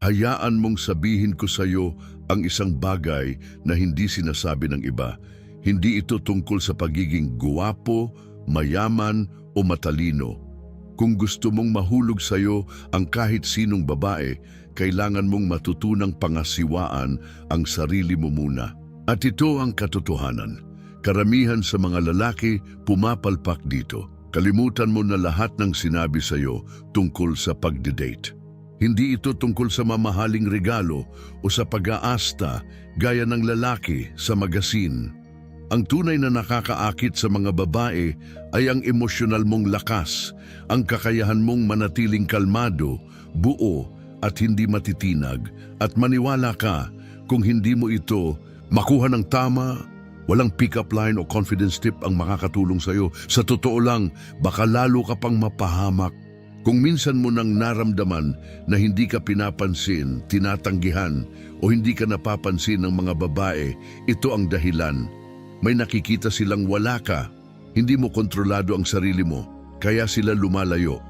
Hayaan mong sabihin ko sa iyo ang isang bagay na hindi sinasabi ng iba. Hindi ito tungkol sa pagiging guwapo, mayaman o matalino. Kung gusto mong mahulog sa iyo ang kahit sinong babae, kailangan mong matutunang pangasiwaan ang sarili mo muna. At ito ang katotohanan. Karamihan sa mga lalaki pumapalpak dito. Kalimutan mo na lahat ng sinabi sa iyo tungkol sa pagdidate. Hindi ito tungkol sa mamahaling regalo o sa pag-aasta gaya ng lalaki sa magasin. Ang tunay na nakakaakit sa mga babae ay ang emosyonal mong lakas, ang kakayahan mong manatiling kalmado, buo at hindi matitinag. At maniwala ka, kung hindi mo ito makuha ng tama, walang pick-up line o confidence tip ang makakatulong sa iyo. Sa totoo lang, baka lalo ka pang mapahamak. Kung minsan mo nang naramdaman na hindi ka pinapansin, tinatanggihan o hindi ka napapansin ng mga babae, ito ang dahilan. May nakikita silang wala ka. Hindi mo kontrolado ang sarili mo, kaya sila lumalayo.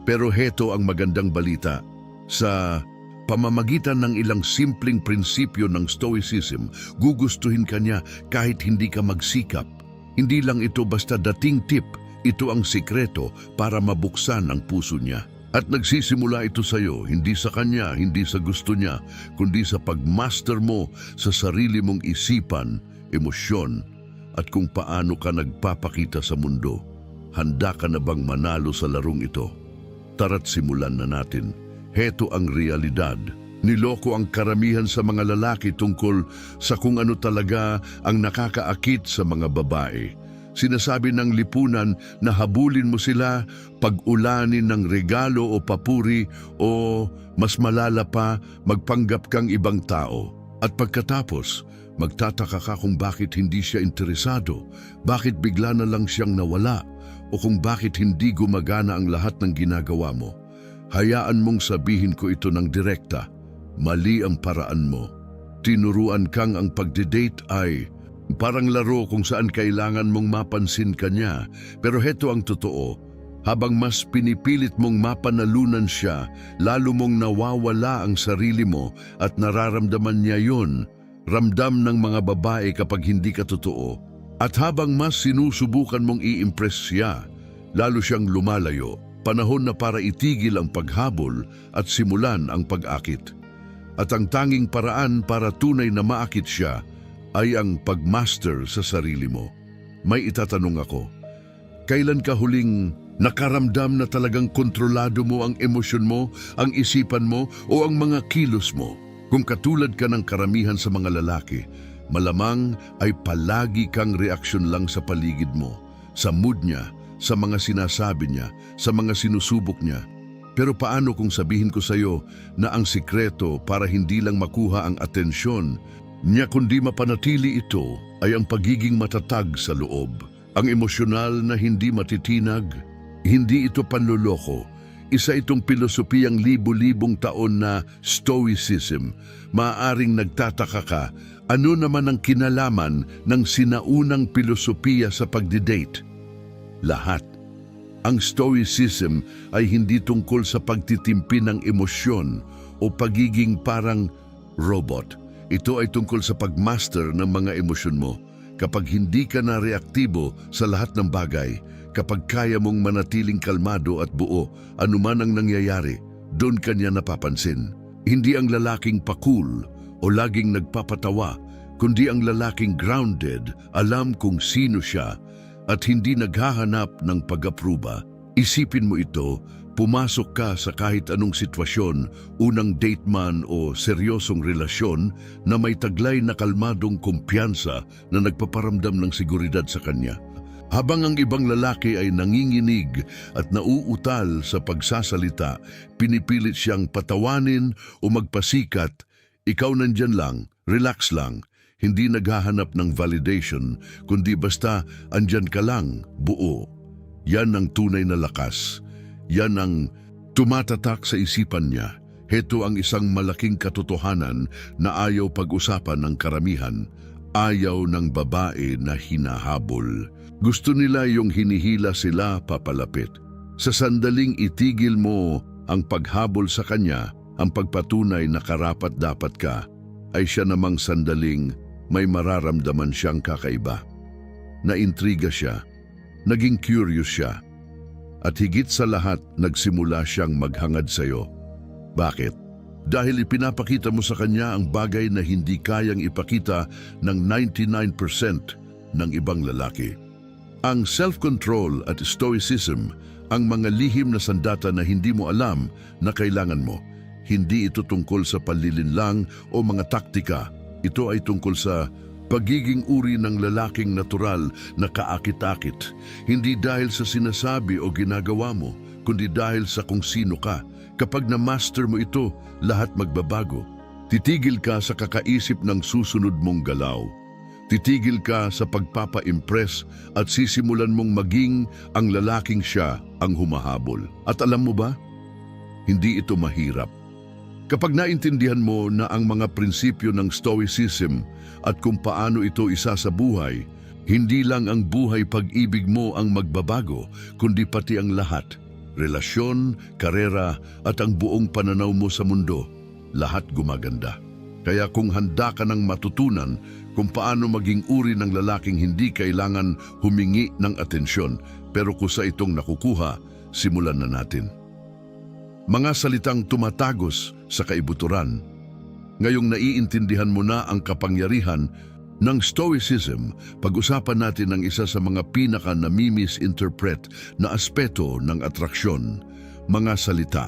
Pero heto ang magandang balita. Sa pamamagitan ng ilang simpleng prinsipyo ng Stoicism, gugustuhin ka niya kahit hindi ka magsikap. Hindi lang ito basta dating tip, ito ang sikreto para mabuksan ang puso niya. At nagsisimula ito sa iyo, hindi sa kanya, hindi sa gusto niya, kundi sa pagmaster mo sa sarili mong isipan, emosyon, at kung paano ka nagpapakita sa mundo. Handa ka na bang manalo sa larong ito? Tara't simulan na natin. Heto ang realidad. Niloko ang karamihan sa mga lalaki tungkol sa kung ano talaga ang nakakaakit sa mga babae. Sinasabi ng lipunan na habulin mo sila, pag-ulanin ng regalo o papuri o mas malala pa, magpanggap kang ibang tao. At pagkatapos, magtataka ka kung bakit hindi siya interesado, bakit bigla na lang siyang nawala, o kung bakit hindi gumagana ang lahat ng ginagawa mo. Hayaan mong sabihin ko ito ng direkta. Mali ang paraan mo. Tinuruan kang ang pagdidate ay parang laro kung saan kailangan mong mapansin ka niya. Pero heto ang totoo, habang mas pinipilit mong mapanalunan siya, lalo mong nawawala ang sarili mo at nararamdaman niya yun. Ramdam ng mga babae kapag hindi ka totoo. At habang mas sinusubukan mong i-impress siya, lalo siyang lumalayo. Panahon na para itigil ang paghabol at simulan ang pag-akit. At ang tanging paraan para tunay na maakit siya ay ang pagmaster sa sarili mo. May itatanong ako, kailan ka huling nakaramdam na talagang kontrolado mo ang emosyon mo, ang isipan mo o ang mga kilos mo? Kung katulad ka ng karamihan sa mga lalaki, malamang ay palagi kang reaksyon lang sa paligid mo, sa mood niya, sa mga sinasabi niya, sa mga sinusubok niya. Pero paano kung sabihin ko sa iyo na ang sikreto para hindi lang makuha ang atensyon niya kundi mapanatili ito ay ang pagiging matatag sa loob, ang emosyonal na hindi matitinag? Hindi ito panloloko. Isa itong pilosopiyang libu-libong taon na Stoicism. Maaaring nagtataka ka, ano naman ang kinalaman ng sinaunang pilosopiya sa pagdidate? Lahat. Ang Stoicism ay hindi tungkol sa pagtitimpi ng emosyon o pagiging parang robot. Ito ay tungkol sa pagmaster ng mga emosyon mo. Kapag hindi ka na reaktibo sa lahat ng bagay, kapag kaya mong manatiling kalmado at buo, anuman ang nangyayari, doon ka niya napapansin. Hindi ang lalaking pakul o laging nagpapatawa, kundi ang lalaking grounded, alam kung sino siya, at hindi naghahanap ng pag-apruba. Isipin mo ito, pumasok ka sa kahit anong sitwasyon, unang date man o seryosong relasyon na may taglay na kalmadong kumpiyansa na nagpaparamdam ng seguridad sa kanya. Habang ang ibang lalaki ay nanginginig at nauutal sa pagsasalita, pinipilit siyang patawanin o magpasikat, ikaw nandyan lang, relax lang, hindi naghahanap ng validation, kundi basta andyan ka lang, buo. Yan ang tunay na lakas. Yan ang tumatatak sa isipan niya. Heto ang isang malaking katotohanan na ayaw pag-usapan ng karamihan. Ayaw ng babae na hinahabol. Gusto nila yung hinihila sila papalapit. Sa sandaling itigil mo ang paghabol sa kanya, Ang pagpatunay na karapat-dapat ka ay siya namang sandaling may mararamdaman siyang kakaiba. Naintriga siya, naging curious siya, at higit sa lahat nagsimula siyang maghangad sa'yo. Bakit? Dahil ipinapakita mo sa kanya ang bagay na hindi kayang ipakita ng 99% ng ibang lalaki. Ang self-control at stoicism ang mga lihim na sandata na hindi mo alam na kailangan mo. Hindi ito tungkol sa panlilinlang o mga taktika. Ito ay tungkol sa pagiging uri ng lalaking natural na kaakit-akit. Hindi dahil sa sinasabi o ginagawa mo, kundi dahil sa kung sino ka. Kapag na-master mo ito, lahat magbabago. Titigil ka sa kakaisip ng susunod mong galaw. Titigil ka sa pagpapa-impress at sisimulan mong maging ang lalaking siya ang humahabol. At alam mo ba? Hindi ito mahirap. Kapag naintindihan mo na ang mga prinsipyo ng Stoicism at kung paano ito isa sa buhay, hindi lang ang buhay pag-ibig mo ang magbabago, kundi pati ang lahat. Relasyon, karera at ang buong pananaw mo sa mundo, lahat gumaganda. Kaya kung handa ka ng matutunan kung paano maging uri ng lalaking hindi kailangan humingi ng atensyon, pero kusa itong nakukuha, simulan na natin. Mga salitang tumatagos sa kaibuturan. Ngayong naiintindihan mo na ang kapangyarihan ng Stoicism, pag-usapan natin ang isa sa mga pinaka-nami-misinterpret na aspeto ng atraksyon, mga salita.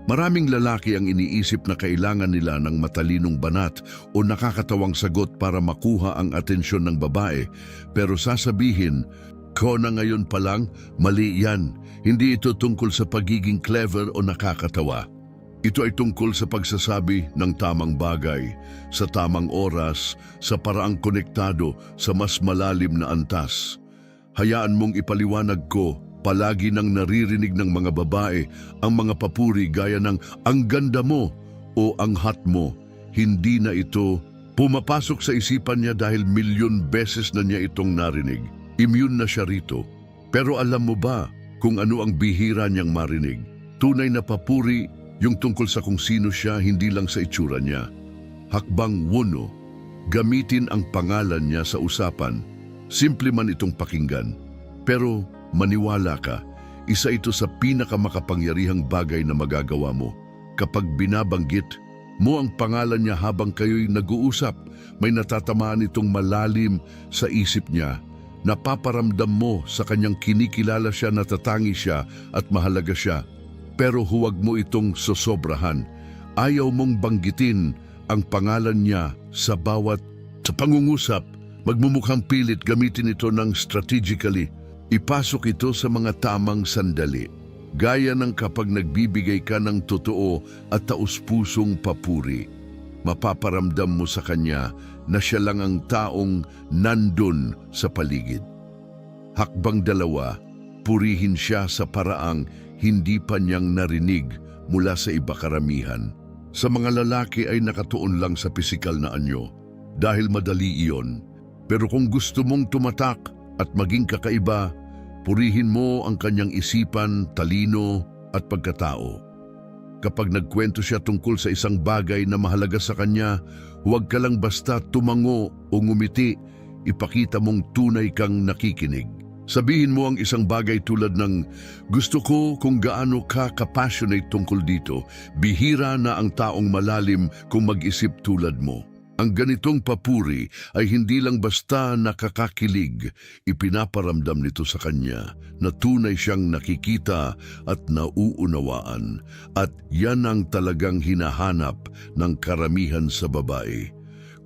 Maraming lalaki ang iniisip na kailangan nila ng matalinong banat o nakakatawang sagot para makuha ang atensyon ng babae, pero sasabihin, ko na ngayon pa lang, mali yan. Hindi ito tungkol sa pagiging clever o nakakatawa. Ito ay tungkol sa pagsasabi ng tamang bagay, sa tamang oras, sa paraang konektado sa mas malalim na antas. Hayaan mong ipaliwanag ko, palagi nang naririnig ng mga babae ang mga papuri gaya ng ang ganda mo o ang hot mo. Hindi na ito pumapasok sa isipan niya dahil milyon beses na niya itong narinig. Immune na siya rito. Pero alam mo ba kung ano ang bihira niyang marinig? Tunay na papuri, yung tungkol sa kung sino siya, hindi lang sa itsura niya. Hakbang 1, gamitin ang pangalan niya sa usapan. Simple man itong pakinggan. Pero maniwala ka, isa ito sa pinakamakapangyarihang bagay na magagawa mo. Kapag binabanggit mo ang pangalan niya habang kayo'y nag-uusap, may natatamaan itong malalim sa isip niya. Napaparamdam mo sa kanyang kinikilala siya, natatangi siya at mahalaga siya. Pero huwag mo itong sosobrahan. Ayaw mong banggitin ang pangalan niya sa pangungusap. Magmumukhang pilit, gamitin ito ng strategically. Ipasok ito sa mga tamang sandali. Gaya ng kapag nagbibigay ka ng totoo at taus-pusong papuri. Mapaparamdam mo sa kanya na siya lang ang taong nandun sa paligid. Hakbang 2, purihin siya sa paraang hindi pa niyang narinig mula sa iba karamihan. Sa mga lalaki ay nakatuon lang sa pisikal na anyo dahil madali iyon. Pero kung gusto mong tumatak at maging kakaiba, purihin mo ang kanyang isipan, talino at pagkatao. Kapag nagkwento siya tungkol sa isang bagay na mahalaga sa kanya, huwag ka lang basta tumango o ngumiti, ipakita mong tunay kang nakikinig. Sabihin mo ang isang bagay tulad ng, gusto ko kung gaano ka ka-passionate tungkol dito, bihira na ang taong malalim kung mag-isip tulad mo. Ang ganitong papuri ay hindi lang basta nakakakilig, ipinaparamdam nito sa kanya na tunay siyang nakikita at nauunawaan, at yan ang talagang hinahanap ng karamihan sa babae.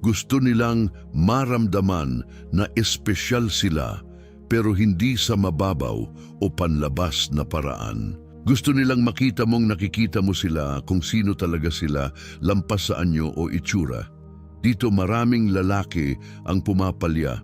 Gusto nilang maramdaman na espesyal sila, pero hindi sa mababaw o panlabas na paraan. Gusto nilang makita mong nakikita mo sila kung sino talaga sila, lampas sa anyo o itsura. Dito maraming lalaki ang pumapalya.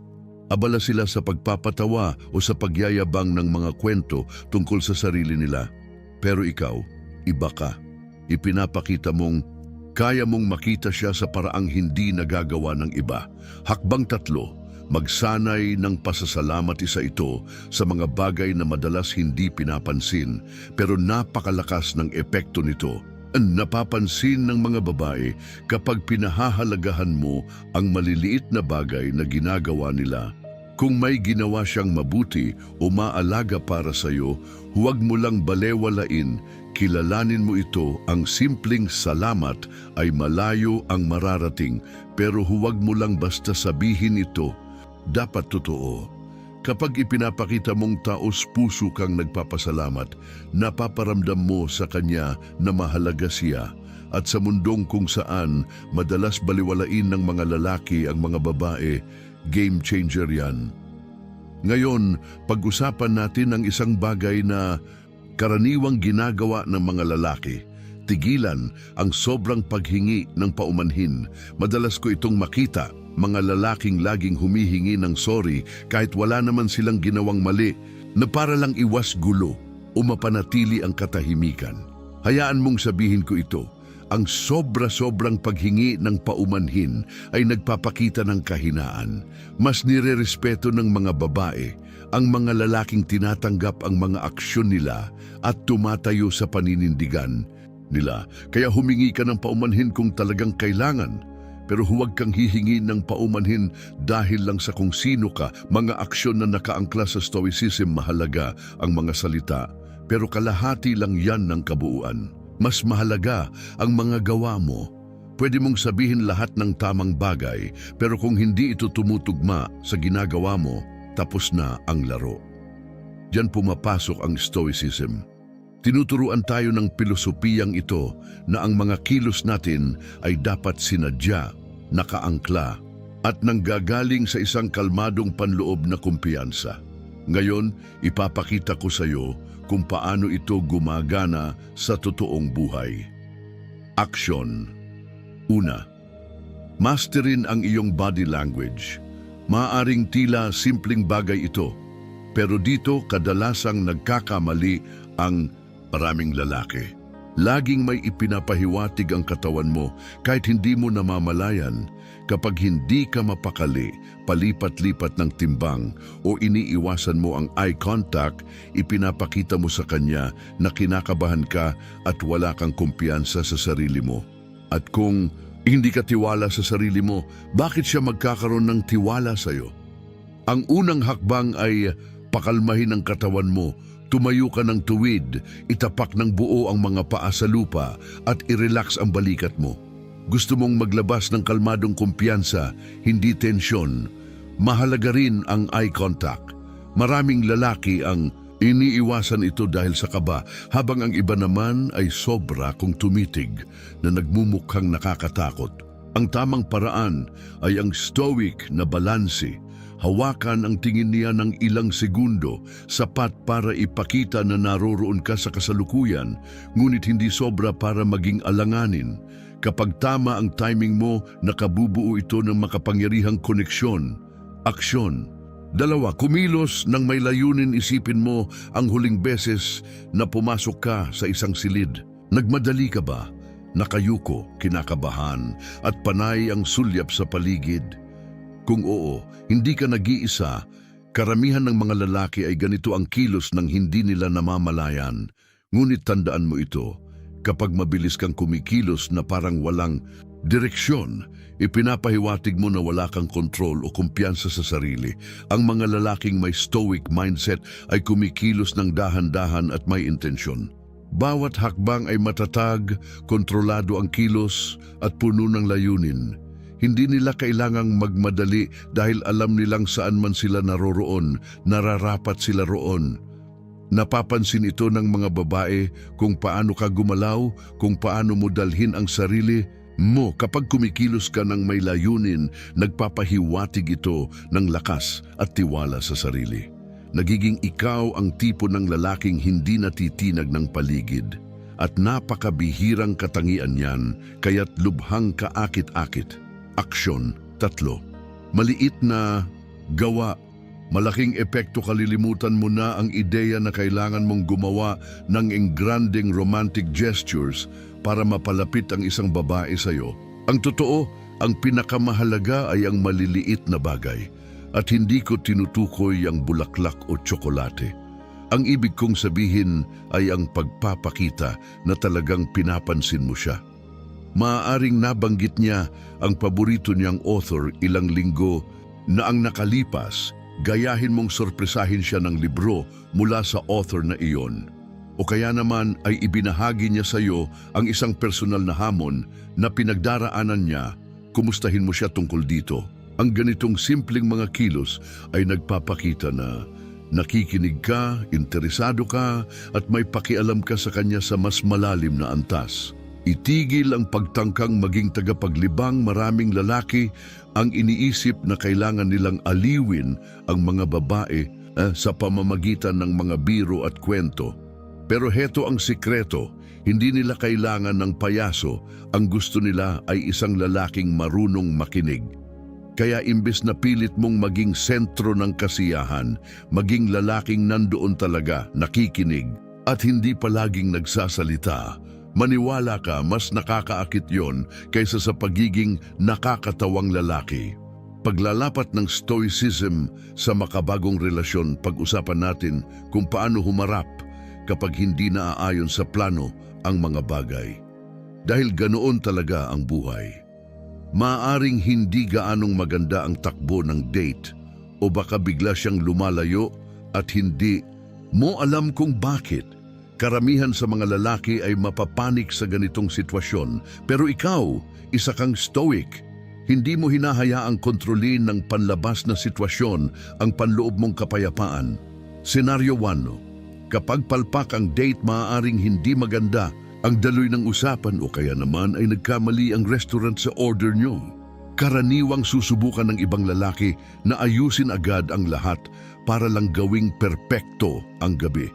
Abala sila sa pagpapatawa o sa pagyayabang ng mga kwento tungkol sa sarili nila. Pero ikaw, iba ka. Ipinapakita mong kaya mong makita siya sa paraang hindi nagagawa ng iba. Hakbang 3, magsanay ng pasasalamat. Isa ito sa mga bagay na madalas hindi pinapansin pero napakalakas ng epekto nito. Napapansin ng mga babae kapag pinahahalagahan mo ang maliliit na bagay na ginagawa nila. Kung may ginawa siyang mabuti o maalaga para sa iyo, huwag mo lang balewalain, kilalanin mo ito. Ang simpleng salamat ay malayo ang mararating, pero huwag mo lang basta sabihin ito. Dapat totoo. Kapag ipinapakita mong taos-puso kang nagpapasalamat, napaparamdam mo sa kanya na mahalaga siya. At sa mundong kung saan madalas baliwalain ng mga lalaki ang mga babae, game changer yan. Ngayon, pag-usapan natin ang isang bagay na karaniwang ginagawa ng mga lalaki. Tigilan ang sobrang paghingi ng paumanhin. Madalas ko itong makita, mga lalaking laging humihingi ng sorry kahit wala naman silang ginawang mali, na para lang iwas gulo o mapanatili ang katahimikan. Hayaan mong sabihin ko ito, ang sobra-sobrang paghingi ng paumanhin ay nagpapakita ng kahinaan. Mas nirerespeto ng mga babae ang mga lalaking tinatanggap ang mga aksyon nila at tumatayo sa paninindigan nila. Kaya humingi ka ng paumanhin kung talagang kailangan, pero huwag kang hihingi ng paumanhin dahil lang sa kung sino ka. Mga aksyon na nakaangkla sa stoicism, mahalaga ang mga salita, pero kalahati lang yan ng kabuuan. Mas mahalaga ang mga gawa mo. Pwede mong sabihin lahat ng tamang bagay, pero kung hindi ito tumutugma sa ginagawa mo, tapos na ang laro. Diyan pumapasok ang stoicism. Tinuturuan tayo ng pilosopiyang ito na ang mga kilos natin ay dapat sinadya, nakaangkla, at nanggagaling sa isang kalmadong panloob na kumpiyansa. Ngayon, ipapakita ko sa iyo kung paano ito gumagana sa totoong buhay. Aksyon. Una, masterin ang iyong body language. Maaring tila simpleng bagay ito, pero dito kadalasang nagkakamali ang maraming lalaki. Laging may ipinapahiwatig ang katawan mo kahit hindi mo namamalayan. Kapag hindi ka mapakali, palipat-lipat ng timbang o iniiwasan mo ang eye contact, ipinapakita mo sa kanya na kinakabahan ka at wala kang kumpiyansa sa sarili mo. At kung hindi ka tiwala sa sarili mo, bakit siya magkakaroon ng tiwala sa iyo? Ang unang hakbang ay pakalmahin ang katawan mo. Tumayo ka ng tuwid, itapak ng buo ang mga paa sa lupa at i-relax ang balikat mo. Gusto mong maglabas ng kalmadong kumpiyansa, hindi tensyon. Mahalaga rin ang eye contact. Maraming lalaki ang iniiwasan ito dahil sa kaba, habang ang iba naman ay sobra kung tumitig na nagmumukhang nakakatakot. Ang tamang paraan ay ang stoic na balanse. Hawakan ang tingin niya ng ilang segundo, sapat para ipakita na naroroon ka sa kasalukuyan, ngunit hindi sobra para maging alanganin. Kapag tama ang timing mo, nakabubuo ito ng makapangyarihang koneksyon. Aksyon. Dalawa, kumilos ng may layunin. Isipin mo ang huling beses na pumasok ka sa isang silid. Nagmadali ka ba? Nakayuko, kinakabahan, at panay ang sulyap sa paligid? Kung oo, hindi ka nag-iisa. Karamihan ng mga lalaki ay ganito ang kilos ng hindi nila namamalayan. Ngunit tandaan mo ito, kapag mabilis kang kumikilos na parang walang direksyon, ipinapahiwatig mo na wala kang kontrol o kumpiyansa sa sarili. Ang mga lalaking may stoic mindset ay kumikilos ng dahan-dahan at may intensyon. Bawat hakbang ay matatag, kontrolado ang kilos at puno ng layunin. Hindi nila kailangang magmadali dahil alam nilang saan man sila naroroon, nararapat sila roon. Napapansin ito ng mga babae kung paano ka gumalaw, kung paano mo dalhin ang sarili mo. Kapag kumikilos ka ng may layunin, nagpapahiwatig ito ng lakas at tiwala sa sarili. Nagiging ikaw ang tipo ng lalaking hindi natitinag ng paligid. At napakabihirang katangian yan, kaya't lubhang kaakit-akit. Aksyon. 3. Maliit na gawa. Malaking epekto. Kalilimutan mo na ang ideya na kailangan mong gumawa ng engranding romantic gestures para mapalapit ang isang babae sa iyo. Ang totoo, ang pinakamahalaga ay ang maliliit na bagay. At hindi ko tinutukoy ang bulaklak o tsokolate. Ang ibig kong sabihin ay ang pagpapakita na talagang pinapansin mo siya. Maaaring nabanggit niya ang paborito niyang author ilang linggo na ang nakalipas, gayahin mong sorpresahin siya ng libro mula sa author na iyon. O kaya naman ay ibinahagi niya sa iyo ang isang personal na hamon na pinagdaraanan niya, kumustahin mo siya tungkol dito. Ang ganitong simpleng mga kilos ay nagpapakita na nakikinig ka, interesado ka, at may pakialam ka sa kanya sa mas malalim na antas. Itigil ang pagtangkang maging tagapaglibang. Maraming lalaki ang iniisip na kailangan nilang aliwin ang mga babae sa pamamagitan ng mga biro at kwento. Pero heto ang sikreto, hindi nila kailangan ng payaso, ang gusto nila ay isang lalaking marunong makinig. Kaya imbes na pilit mong maging sentro ng kasiyahan, maging lalaking nandoon talaga, nakikinig, at hindi palaging nagsasalita. Maniwala ka, mas nakakaakit yon kaysa sa pagiging nakakatawang lalaki. Paglalapat ng stoicism sa makabagong relasyon, pag-usapan natin kung paano humarap kapag hindi naaayon sa plano ang mga bagay. Dahil ganoon talaga ang buhay. Maaaring hindi gaanong maganda ang takbo ng date o baka bigla siyang lumalayo at hindi mo alam kung bakit. Karamihan sa mga lalaki ay mapapanik sa ganitong sitwasyon, pero ikaw, isa kang stoic. Hindi mo hinahayaang kontrolin ng panlabas na sitwasyon ang panloob mong kapayapaan. Senaryo 1. Kapag palpak ang date, maaaring hindi maganda ang daloy ng usapan o kaya naman ay nagkamali ang restaurant sa order nyo. Karaniwang susubukan ng ibang lalaki na ayusin agad ang lahat para lang gawing perpekto ang gabi.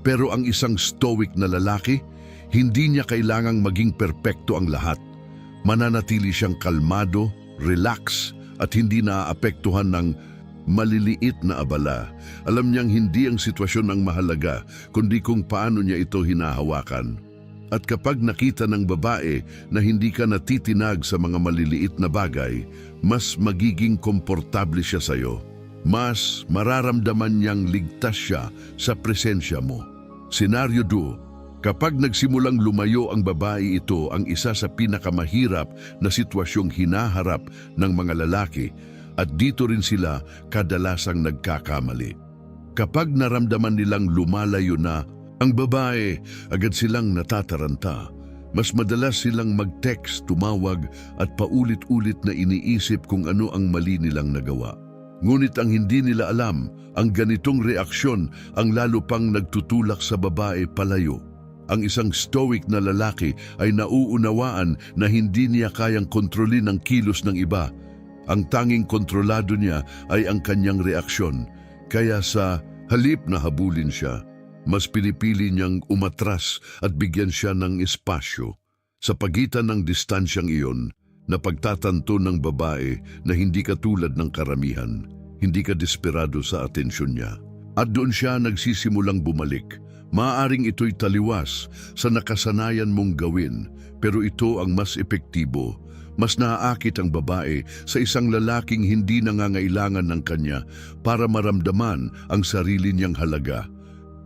Pero ang isang stoic na lalaki, hindi niya kailangang maging perpekto ang lahat. Mananatili siyang kalmado, relax, at hindi naaapektuhan ng maliliit na abala. Alam niyang hindi ang sitwasyon ang mahalaga, kundi kung paano niya ito hinahawakan. At kapag nakita ng babae na hindi ka natitinag sa mga maliliit na bagay, mas magiging komportable siya sa iyo. Mas mararamdaman niyang ligtas siya sa presensya mo. Senaryo 2. Kapag nagsimulang lumayo ang babae, ito ang isa sa pinakamahirap na sitwasyong hinaharap ng mga lalaki at dito rin sila kadalasang nagkakamali. Kapag naramdaman nilang lumalayo na ang babae, agad silang natataranta. Mas madalas silang mag-text, tumawag at paulit-ulit na iniisip kung ano ang mali nilang nagawa. Ngunit ang hindi nila alam, ang ganitong reaksyon ang lalo pang nagtutulak sa babae palayo. Ang isang stoic na lalaki ay nauunawaan na hindi niya kayang kontrolin ang kilos ng iba. Ang tanging kontrolado niya ay ang kanyang reaksyon. Kaya sa halip na habulin siya, mas pinipili niyang umatras at bigyan siya ng espasyo. Sa pagitan ng distansyang iyon, napagtatanto ng babae na hindi ka tulad ng karamihan, hindi ka desperado sa atensyon niya. At doon siya nagsisimulang bumalik. Maaaring ito'y taliwas sa nakasanayan mong gawin, pero ito ang mas epektibo. Mas naaakit ang babae sa isang lalaking hindi nangangailangan ng kanya para maramdaman ang sarili niyang halaga.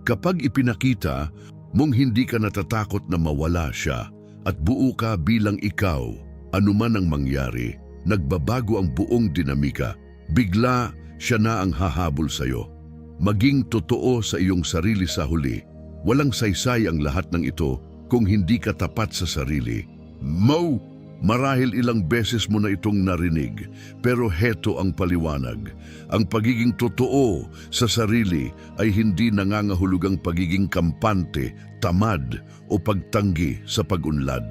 Kapag ipinakita mong hindi ka natatakot na mawala siya at buo ka bilang ikaw, anuman ang mangyari, nagbabago ang buong dinamika. Bigla siya na ang hahabol sa iyo. Maging totoo sa iyong sarili sa huli. Walang saysay ang lahat ng ito kung hindi ka tapat sa sarili. Marahil ilang beses mo na itong narinig, pero heto ang paliwanag. Ang pagiging totoo sa sarili ay hindi nangangahulugang pagiging kampante, tamad o pagtanggi sa pag-unlad.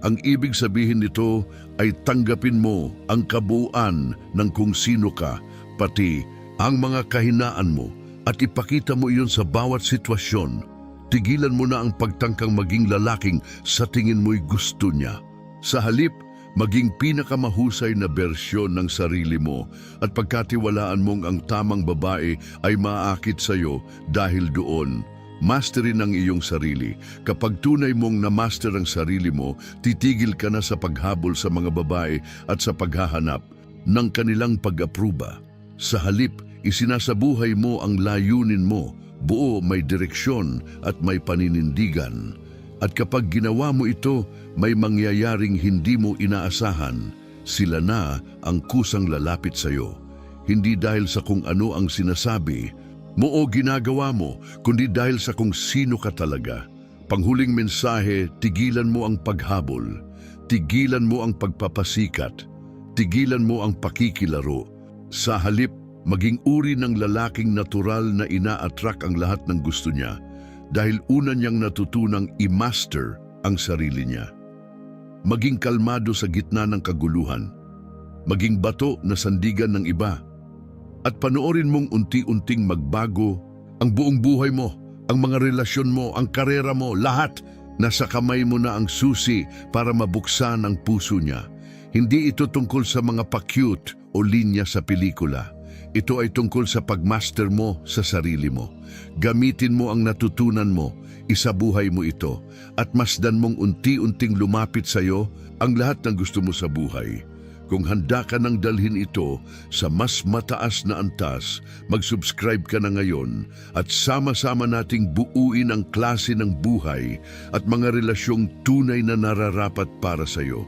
Ang ibig sabihin nito ay tanggapin mo ang kabuuan ng kung sino ka, pati ang mga kahinaan mo, at ipakita mo iyon sa bawat sitwasyon. Tigilan mo na ang pagtangkang maging lalaking sa tingin mo'y gusto niya. Sa halip, maging pinakamahusay na bersyon ng sarili mo at pagkatiwalaan mong ang tamang babae ay maaakit sa iyo dahil doon. Masterin ang iyong sarili. Kapag tunay mong na-master ang sarili mo, titigil ka na sa paghabol sa mga babae at sa paghahanap ng kanilang pag-apruba. Sa halip, isinasabuhay mo ang layunin mo, buo, may direksyon at may paninindigan. At kapag ginawa mo ito, may mangyayaring hindi mo inaasahan. Sila na ang kusang lalapit sa iyo. Hindi dahil sa kung ano ang sinasabi mo o ginagawa mo, kundi dahil sa kung sino ka talaga. Panghuling mensahe, tigilan mo ang paghabol. Tigilan mo ang pagpapasikat. Tigilan mo ang pakikilaro. Sa halip, maging uri ng lalaking natural na ina-attract ang lahat ng gusto niya dahil una niyang natutunang i-master ang sarili niya. Maging kalmado sa gitna ng kaguluhan. Maging bato na sandigan ng iba. At panoorin mong unti-unting magbago ang buong buhay mo, ang mga relasyon mo, ang karera mo, lahat. Nasa kamay mo na ang susi para mabuksan ang puso niya. Hindi ito tungkol sa mga pa-cute o linya sa pelikula. Ito ay tungkol sa pagmaster mo sa sarili mo. Gamitin mo ang natutunan mo, isabuhay mo ito, at masdan mong unti-unting lumapit sa iyo ang lahat ng gusto mo sa buhay. Kung handa ka nang dalhin ito sa mas mataas na antas, mag-subscribe ka na ngayon at sama-sama nating buuin ang klase ng buhay at mga relasyong tunay na nararapat para sa iyo.